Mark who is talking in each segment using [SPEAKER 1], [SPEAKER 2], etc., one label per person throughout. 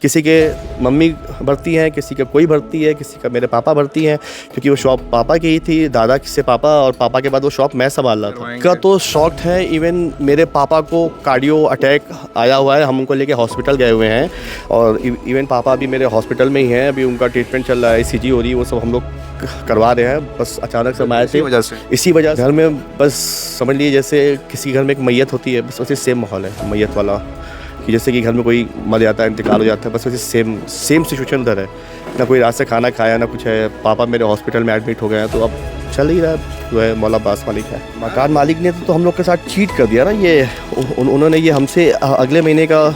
[SPEAKER 1] किसी के मम्मी भर्ती हैं, किसी का कोई भर्ती है, किसी का मेरे पापा भर्ती हैं, क्योंकि वो शॉप पापा की ही थी, दादा से पापा और पापा के बाद वो शॉप मैं संभाल रहा था। का तो शॉक है। इवन मेरे पापा को कार्डियो अटैक आया हुआ है, हम उनको लेके हॉस्पिटल गए हुए हैं और इवन पापा अभी मेरे हॉस्पिटल में ही हैं, अभी उनका ट्रीटमेंट चल रहा है, ECG हो रही है, वो सब हम लोग करवा रहे हैं। बस अचानक से आए थे इसी वजह से घर में, बस समझ लीजिए जैसे किसी घर में एक मैयत होती है, बस वैसे सेम माहौल है मैयत वाला, कि जैसे कि घर में कोई मर जाता है, इंतकाल हो जाता है, बस वैसे सेम सिचुएशन उधर है। ना कोई रात से खाना खाया ना कुछ है। पापा मेरे हॉस्पिटल में एडमिट हो गए हैं, तो अब चल ही रहा है जो है। मौला अब्बास मालिक है। मकान मालिक ने तो हम लोग के साथ चीट कर दिया ना। ये उन्होंने ये हमसे अगले महीने का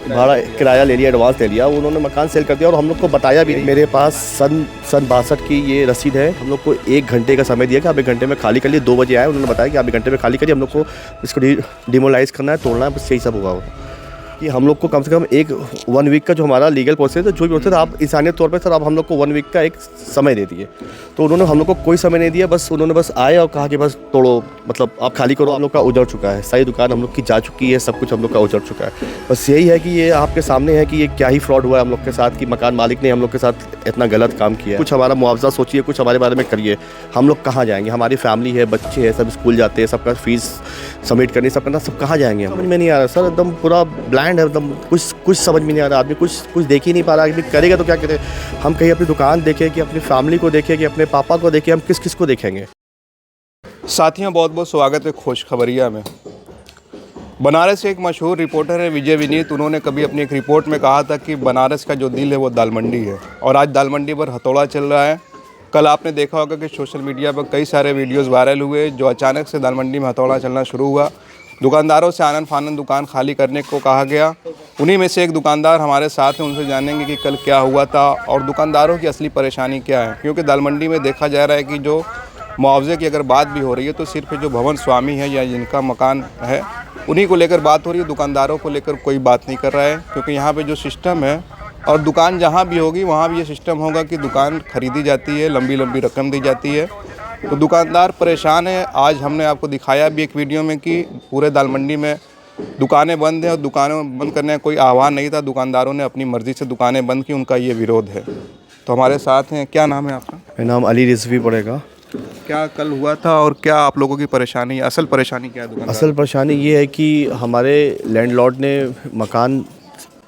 [SPEAKER 1] भाड़ा किराया ले लिया, एडवांस ले लिया, उन्होंने मकान सेल कर दिया और हम लोग को बताया भी नहीं। मेरे पास सन 62 की ये रसीद है। हम लोग को 1 घंटे का समय दिया कि आप 1 घंटे में खाली कर लिए। 2 बजे आए, उन्होंने बताया कि आप 1 घंटे में खाली करिए, हम लोग को इसको डिमोलाइज करना है, तोड़ना है, बस यही सब होगा। कि हम लोग को कम से कम 1 वीक का जो हमारा लीगल प्रोसेस है, जो भी प्रोसेस आप इंसानियत तौर पे सर आप हम लोग को 1 वीक का एक समय दे दिए। तो उन्होंने हम लोग को कोई समय नहीं दिया, बस उन्होंने बस आए और कहा कि बस तोड़ो, मतलब आप खाली करो। हम लोग का उजड़ चुका है, सारी दुकान हम लोग की जा चुकी है, सब कुछ हम लोग का उजड़ चुका है। बस यही है कि ये आपके सामने है कि ये क्या ही फ्रॉड हुआ है हम लोग के साथ, कि मकान मालिक ने हम लोग के साथ इतना गलत काम किया है। कुछ हमारा मुआवजा सोचिए, कुछ हमारे बारे में करिए। हम लोग कहाँ जाएंगे? हमारी फैमिली है, बच्चे हैं, सब स्कूल जाते हैं, सबका फीस सबमिट करनी, सब करना, सब कहाँ जाएंगे? समझ में नहीं आ रहा सर, एकदम पूरा ब्लाइंड है, एकदम कुछ समझ में नहीं आ रहा। आदमी कुछ देख ही नहीं पा रहा कि करेगा तो क्या करे। हम कहीं अपनी दुकान देखें, कि अपनी फैमिली को देखें, कि अपने पापा को देखें, हम किस को देखेंगे?
[SPEAKER 2] साथियों, बहुत बहुत स्वागत है खुशखबरिया में। बनारस के एक मशहूर रिपोर्टर है विजय विनीत। उन्होंने कभी अपनी एक रिपोर्ट में कहा था कि बनारस का जो दिल है वो दाल मंडी है, और आज दाल मंडी पर हथौड़ा चल रहा है। कल आपने देखा होगा कि सोशल मीडिया पर कई सारे वीडियोस वायरल हुए, जो अचानक से दाल मंडी में हथौड़ा चलना शुरू हुआ। दुकानदारों से आनन फानन दुकान खाली करने को कहा गया। उन्हीं में से एक दुकानदार हमारे साथ हैं, उनसे जानेंगे कि कल क्या हुआ था और दुकानदारों की असली परेशानी क्या है। क्योंकि दाल मंडी में देखा जा रहा है कि जो मुआवजे की अगर बात भी हो रही है तो सिर्फ जो भवन स्वामी है या जिनका मकान है उन्हीं को लेकर बात हो रही है। दुकानदारों को लेकर कोई बात नहीं कर रहा है, क्योंकि यहाँ पे जो सिस्टम है, और दुकान जहाँ भी होगी वहाँ भी ये सिस्टम होगा कि दुकान खरीदी जाती है, लंबी लंबी रकम दी जाती है, तो दुकानदार परेशान है। आज हमने आपको दिखाया भी एक वीडियो में कि पूरे दाल मंडी में दुकानें बंद हैं, और दुकानें बंद करने का कोई आह्वान नहीं था, दुकानदारों ने अपनी मर्ज़ी से दुकानें बंद की, उनका ये विरोध है। तो हमारे साथ हैं, क्या नाम है आपका?
[SPEAKER 1] मेरा नाम अली रिजवी पड़ेगा।
[SPEAKER 2] क्या कल हुआ था और क्या आप लोगों की परेशानी, असल परेशानी क्या है दुकानदार?
[SPEAKER 1] असल परेशानी ये है कि हमारे लैंडलॉर्ड ने मकान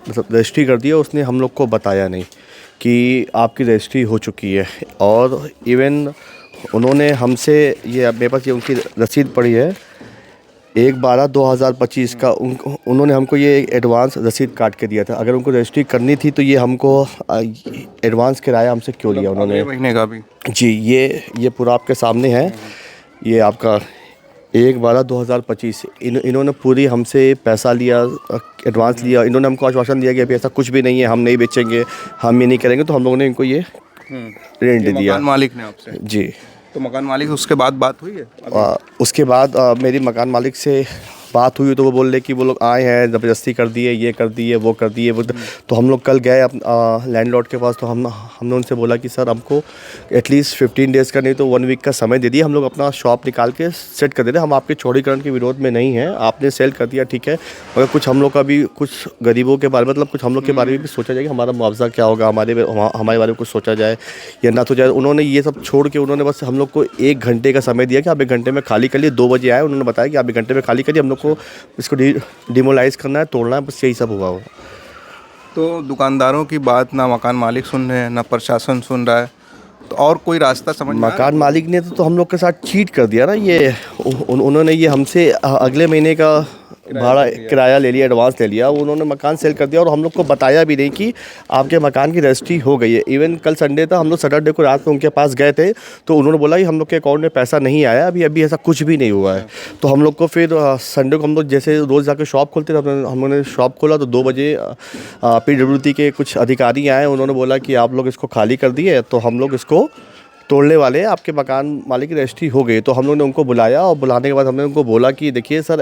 [SPEAKER 1] मतलब रजिस्ट्री कर दिया, उसने हम लोग को बताया नहीं कि आपकी रजिस्ट्री हो चुकी है। और इवन उन्होंने हमसे ये, मेरे पास ये उनकी रसीद पड़ी है 1/12/2025 का, उन्होंने हमको ये एडवांस रसीद काट के दिया था। अगर उनको रजिस्ट्री करनी थी तो ये हमको एडवांस किराया हमसे क्यों लिया उन्होंने?
[SPEAKER 2] महीने का भी
[SPEAKER 1] जी, ये पूरा आपके सामने है। ये आपका 1/12/2025 इन्होंने पूरी हमसे पैसा लिया, एडवांस लिया। इन्होंने हमको आश्वासन दिया कि अभी ऐसा कुछ भी नहीं है, हम नहीं बेचेंगे, हम ये नहीं करेंगे। तो हम लोगों ने इनको ये रेंट दे दिया।
[SPEAKER 2] मकान मालिक ने आपसे?
[SPEAKER 1] जी।
[SPEAKER 2] तो मकान मालिक उसके बाद बात हुई है?
[SPEAKER 1] उसके बाद मेरी मकान मालिक से बात हुई तो वो बोल रहे कि वो लोग आए हैं, ज़बरदस्ती कर दिए, ये कर दिए, वो कर दिए। तो हम लोग कल गए लैंडलॉर्ड के पास, तो हमने उनसे बोला कि सर हमको एटलीस्ट 15 डेज़ का नहीं तो 1 वीक का समय दे दिए, हम लोग अपना शॉप निकाल के सेट कर दे रहे। हम आपके चौड़ीकरण के विरोध में नहीं हैं, आपने सेल कर दिया ठीक है, मगर कुछ हम लोग का भी, कुछ गरीबों के बारे में, मतलब कुछ हम लोग के बारे में भी सोचा जाए कि हमारा मुआवजा क्या होगा, हमारे बारे में कुछ सोचा जाए या ना तो जाए। उन्होंने ये सब छोड़ के उन्होंने बस हम लोग को 1 घंटे का समय दिया कि आप 1 घंटे में खाली कर लिए। 2 बजे आए, उन्होंने बताया कि आप 1 घंटे में खाली करिए, हम लोग को इसको डिमोलाइज करना है, तोड़ना है, बस यही सब हुआ हो।
[SPEAKER 2] तो दुकानदारों की बात ना मकान मालिक सुन रहे हैं ना प्रशासन सुन रहा है, तो और कोई रास्ता समझ में?
[SPEAKER 1] मकान मालिक ने तो हम लोग के साथ चीट कर दिया ना। ये उन्होंने ये हमसे अगले महीने का भाड़ा किराया ले लिया, एडवांस ले लिया, उन्होंने मकान सेल कर दिया और हम लोग को बताया भी नहीं कि आपके मकान की रजिस्ट्री हो गई है। इवन कल संडे था, हम लोग सैटरडे को रात में उनके पास गए थे, तो उन्होंने बोला कि हम लोग के अकाउंट में पैसा नहीं आया, अभी ऐसा कुछ भी नहीं हुआ है। तो हम लोग को फिर संडे को हम लोग जैसे रोज़ जाकर शॉप खोलते थे, हमने शॉप खोला तो 2 बजे PWD के कुछ अधिकारी आए, उन्होंने बोला कि आप लोग इसको खाली कर दिए, तो हम लोग इसको तोड़ने वाले हैं, आपके मकान मालिक की रजिस्ट्री हो गई। तो हम लोग ने उनको बुलाया और बुलाने के बाद हमने उनको बोला कि देखिए सर,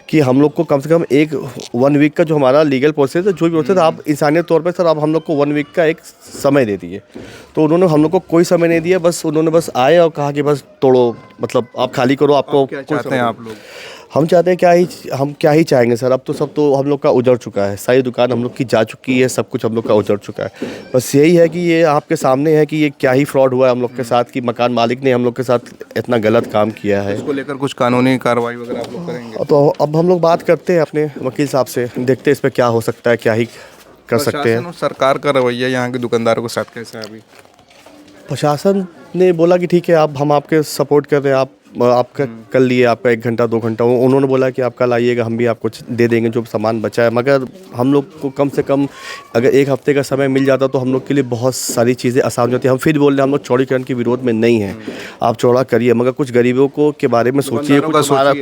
[SPEAKER 1] कि हम लोग को कम से कम 1 वीक का जो हमारा लीगल प्रोसेस है, जो भी प्रोसेस आप इंसानियत तौर पे सर आप हम लोग को 1 वीक का एक समय दे दिए। तो उन्होंने हम लोग को कोई समय नहीं दिया, बस उन्होंने बस आए और कहा कि बस तोड़ो, मतलब आप खाली करो, आपको
[SPEAKER 2] क्या चाहते हैं आप लोग?
[SPEAKER 1] हम चाहते हैं हम क्या ही चाहेंगे सर। अब तो सब तो हम लोग का उजड़ चुका है, सारी दुकान हम लोग की जा चुकी है, सब कुछ हम लोग का उजड़ चुका है। बस यही है कि ये आपके सामने है कि ये क्या ही फ्रॉड हुआ है हम लोग के साथ, कि मकान मालिक ने हम लोग के साथ इतना गलत काम किया है।
[SPEAKER 2] इसको लेकर कुछ कानूनी कार्रवाई वगैरह आप लोग करेंगे?
[SPEAKER 1] तो अब हम लोग बात करते हैं अपने वकील साहब से, देखते हैं इस पर क्या हो सकता है, क्या ही कर सकते
[SPEAKER 2] प्रशासन
[SPEAKER 1] हैं।
[SPEAKER 2] और सरकार का रवैया यहाँ के दुकानदारों के साथ कैसा है अभी?
[SPEAKER 1] प्रशासन ने बोला कि ठीक है, हम आपके सपोर्ट कर रहे हैं, आपका कर लिए, आपका 1 घंटा 2 घंटा, उन्होंने बोला कि आप कल आइएगा, हम भी आपको दे देंगे जो सामान बचा है। मगर हम लोग को कम से कम अगर 1 हफ्ते का समय मिल जाता तो हम लोग के लिए बहुत सारी चीज़ें आसान हो जाती। हम फिर बोल रहे हैं, हम लोग चौड़ीकरण के विरोध में नहीं हैं, आप चौड़ा करिए, मगर कुछ गरीबों को के बारे में सोचिए,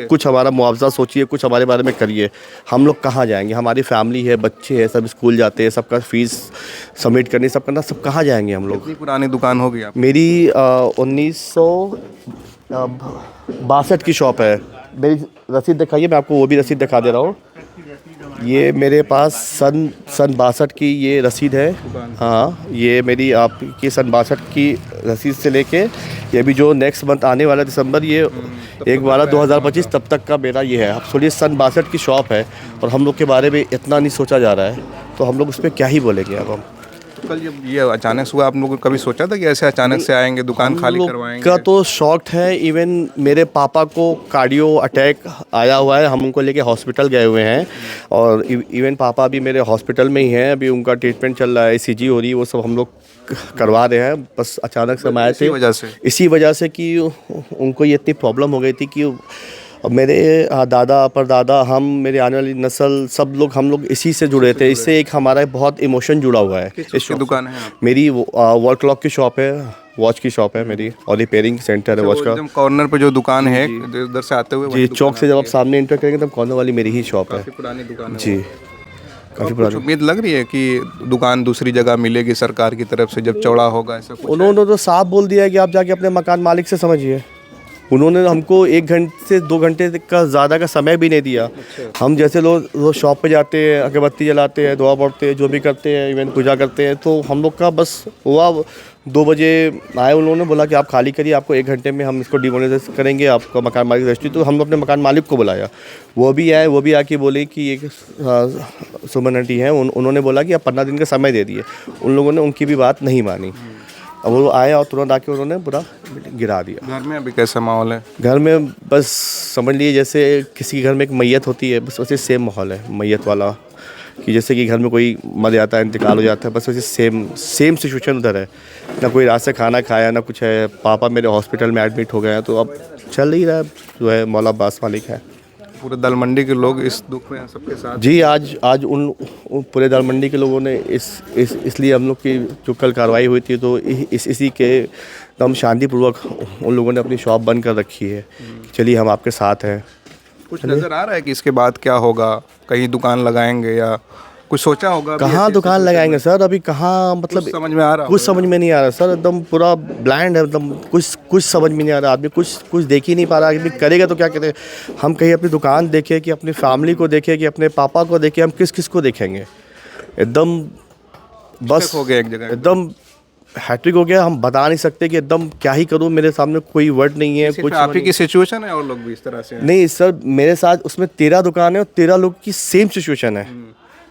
[SPEAKER 1] कुछ हमारा मुआवजा सोचिए, कुछ हमारे बारे में करिए। हम लोग कहाँ जाएंगे? हमारी फैमिली है, बच्चे हैं, सब स्कूल जाते हैं, सबका फीस सबमिट करनी, सब करना, सब कहाँ जाएंगे हम लोग?
[SPEAKER 2] कितनी पुरानी दुकान होगी आप?
[SPEAKER 1] मेरी 1962 की शॉप है। मेरी रसीद दिखाइए, मैं आपको वो भी रसीद दिखा दे रहा हूँ। ये मेरे पास सन 62 की ये रसीद है। हाँ, ये मेरी आपकी सन 62 की रसीद से लेके ये भी जो नेक्स्ट मंथ आने वाला दिसंबर, ये 1/12/2025 तब तक का मेरा ये है। आप सोचिए, सन 62 की शॉप है और हम लोग के बारे में इतना नहीं सोचा जा रहा है, तो हम लोग उस पर क्या ही बोलेंगे अब हम।
[SPEAKER 2] कल जब ये अचानक हुआ, आप लोगों ने कभी सोचा था कि ऐसे अचानक से आएंगे, दुकान खाली करवाएंगे?
[SPEAKER 1] का तो शॉक्ड है। इवन मेरे पापा को कार्डियो अटैक आया हुआ है, हम उनको लेके हॉस्पिटल गए हुए हैं, और इवन पापा भी मेरे हॉस्पिटल में ही हैं, अभी उनका ट्रीटमेंट चल रहा है, ECG हो रही है, वो सब हम लोग करवा रहे हैं। बस अचानक से हम आए थे इसी वजह से कि उनको ये इतनी प्रॉब्लम हो गई थी कि मेरे दादा परदादा, हम, मेरे आने वाली नस्ल, सब लोग, हम लोग इसी से जुड़े थे। इससे एक हमारा बहुत इमोशन जुड़ा हुआ है।
[SPEAKER 2] इस दुकान है
[SPEAKER 1] मेरी वॉल क्लॉक की शॉप है, वॉच की शॉप है मेरी, और रिपेयरिंग सेंटर है वॉच का।
[SPEAKER 2] कॉर्नर पे जो दुकान है, उधर से आते हुए
[SPEAKER 1] जी, चौक से जब आप सामने एंटर करेंगे तब कॉर्नर वाली मेरी ही शॉप है।
[SPEAKER 2] पुरानी दुकान है
[SPEAKER 1] जी, काफ़ी पुरानी।
[SPEAKER 2] उम्मीद लग रही है कि दुकान दूसरी जगह मिलेगी सरकार की तरफ से जब चौड़ा होगा, ऐसा कुछ?
[SPEAKER 1] उन्होंने तो साफ बोल दिया है कि आप जाके अपने मकान मालिक से समझिए। उन्होंने हमको 1 घंटे से 2 घंटे का ज़्यादा का समय भी नहीं दिया। हम जैसे लोग रोज़ शॉप पे जाते हैं, अगरबत्ती जलाते हैं, दुआ पढ़ते हैं, जो भी करते हैं, इवन पूजा करते हैं, तो हम लोग का बस हुआ 2 बजे आए, उन्होंने बोला कि आप खाली करिए, आपको 1 घंटे में हम इसको डिमोनेटाइज करेंगे, आपका मकान मालिक रजिस्ट्री। तो हम अपने मकान मालिक को बुलाया, वो भी आए, वो भी आके बोले कि एक सुमन आंटी हैं, उन्होंने बोला कि आप 15 दिन का समय दे दिए। उन लोगों ने उनकी भी बात नहीं मानी। अब वो आए और तुरंत आके उन्होंने पूरा गिरा दिया।
[SPEAKER 2] घर में अभी कैसा माहौल है?
[SPEAKER 1] घर में बस समझ लीजिए जैसे किसी के घर में एक मैयत होती है, बस वैसे सेम माहौल है मैयत वाला, कि जैसे कि घर में कोई मर जाता है, इंतकाल हो जाता है, बस वैसे सेम सिचुएशन उधर है। ना कोई रात से खाना खाया, ना कुछ है। पापा मेरे हॉस्पिटल में एडमिट हो गए हैं, तो अब चल ही रहा है, जो है मौला अब्बास मालिक है।
[SPEAKER 2] पूरे दाल मंडी के लोग इस दुख में सबके साथ?
[SPEAKER 1] जी, आज उन पूरे दाल मंडी के लोगों ने इसलिए हम लोग की जो कल कार्रवाई हुई थी, तो इसी के एकदम शांतिपूर्वक उन लोगों ने अपनी शॉप बंद कर रखी है। चलिए, हम आपके साथ हैं।
[SPEAKER 2] कुछ नज़र आ रहा है कि इसके बाद क्या होगा? कहीं दुकान लगाएंगे या कुछ सोचा होगा?
[SPEAKER 1] कहाँ दुकान लगाएंगे सर? अभी कहाँ, मतलब
[SPEAKER 2] समझ में आ रहा?
[SPEAKER 1] कुछ समझ में नहीं आ रहा सर, एकदम पूरा ब्लाइंड है, एकदम कुछ समझ में नहीं आ रहा। आदमी कुछ देख ही नहीं पा रहा। आदमी करेगा तो क्या करें? हम कहीं अपनी दुकान देखें, कि अपनी फैमिली को देखें, कि अपने पापा को देखें, हम किस को देखेंगे? एकदम बस
[SPEAKER 2] हो गया एक जगह,
[SPEAKER 1] एकदम हैट्रिक हो गया। हम बता नहीं सकते कि एकदम क्या ही करूं, मेरे सामने कोई वर्ड नहीं है। कुछ
[SPEAKER 2] आप ही की सिचुएशन है और लोग भी इस तरह से हैं?
[SPEAKER 1] नहीं सर, मेरे साथ उसमें 13 दुकान है और 13 लोग की सेम सिचुएशन है।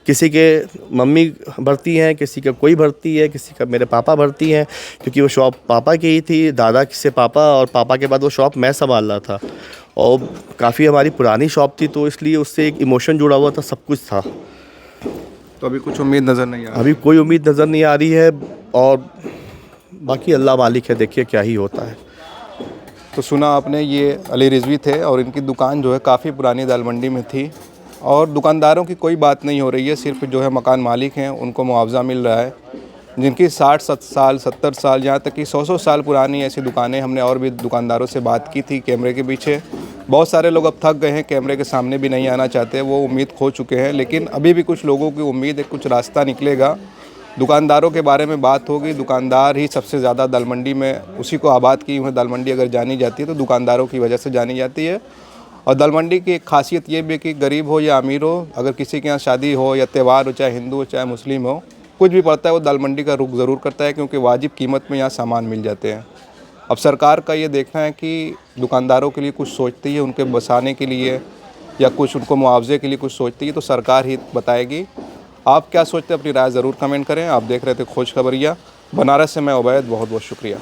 [SPEAKER 1] किसी के मम्मी भर्ती हैं, किसी का कोई भर्ती है, किसी का मेरे पापा भर्ती हैं, क्योंकि वो शॉप पापा की ही थी, दादा से पापा, और पापा के बाद वो शॉप मैं संभाल रहा था, और काफ़ी हमारी पुरानी शॉप थी, तो इसलिए उससे एक इमोशन जुड़ा हुआ था, सब कुछ था।
[SPEAKER 2] तो अभी कुछ उम्मीद नज़र नहीं आ रही?
[SPEAKER 1] अभी कोई उम्मीद नज़र नहीं आ रही है, और बाकी अल्लाह मालिक है, देखिए क्या ही होता है।
[SPEAKER 2] तो सुना आपने, ये अली रिजवी थे और इनकी दुकान जो है काफ़ी पुरानी दाल मंडी में थी, और दुकानदारों की कोई बात नहीं हो रही है, सिर्फ जो है मकान मालिक हैं उनको मुआवजा मिल रहा है, जिनकी 60 साल 70 साल, यहाँ तक कि 100 साल पुरानी ऐसी दुकानें। हमने और भी दुकानदारों से बात की थी कैमरे के पीछे। बहुत सारे लोग अब थक गए हैं, कैमरे के सामने भी नहीं आना चाहते, वो उम्मीद खो चुके हैं, लेकिन अभी भी कुछ लोगों की उम्मीद है, कुछ रास्ता निकलेगा। दुकानदारों के बारे में बात होगी। दुकानदार ही सबसे ज़्यादा दाल मंडी में, उसी को आबाद की हुई दाल मंडी अगर जानी जाती है तो दुकानदारों की वजह से जानी जाती है। और दाल मंडी की एक खासियत ये भी है कि गरीब हो या अमीर हो, अगर किसी के यहाँ शादी हो या त्यौहार हो, चाहे हिंदू हो चाहे मुस्लिम हो, कुछ भी पड़ता है वो दाल मंडी का रुख ज़रूर करता है, क्योंकि वाजिब कीमत में यहाँ सामान मिल जाते हैं। अब सरकार का ये देखना है कि दुकानदारों के लिए कुछ सोचती है, उनके बसाने के लिए, या कुछ उनको मुआवजे के लिए कुछ सोचती है तो सरकार ही बताएगी। आप क्या सोचते हैं अपनी राय ज़रूर कमेंट करें। आप देख रहे थे खोज खबरिया। बनारस से मैं उबैद, बहुत बहुत शुक्रिया।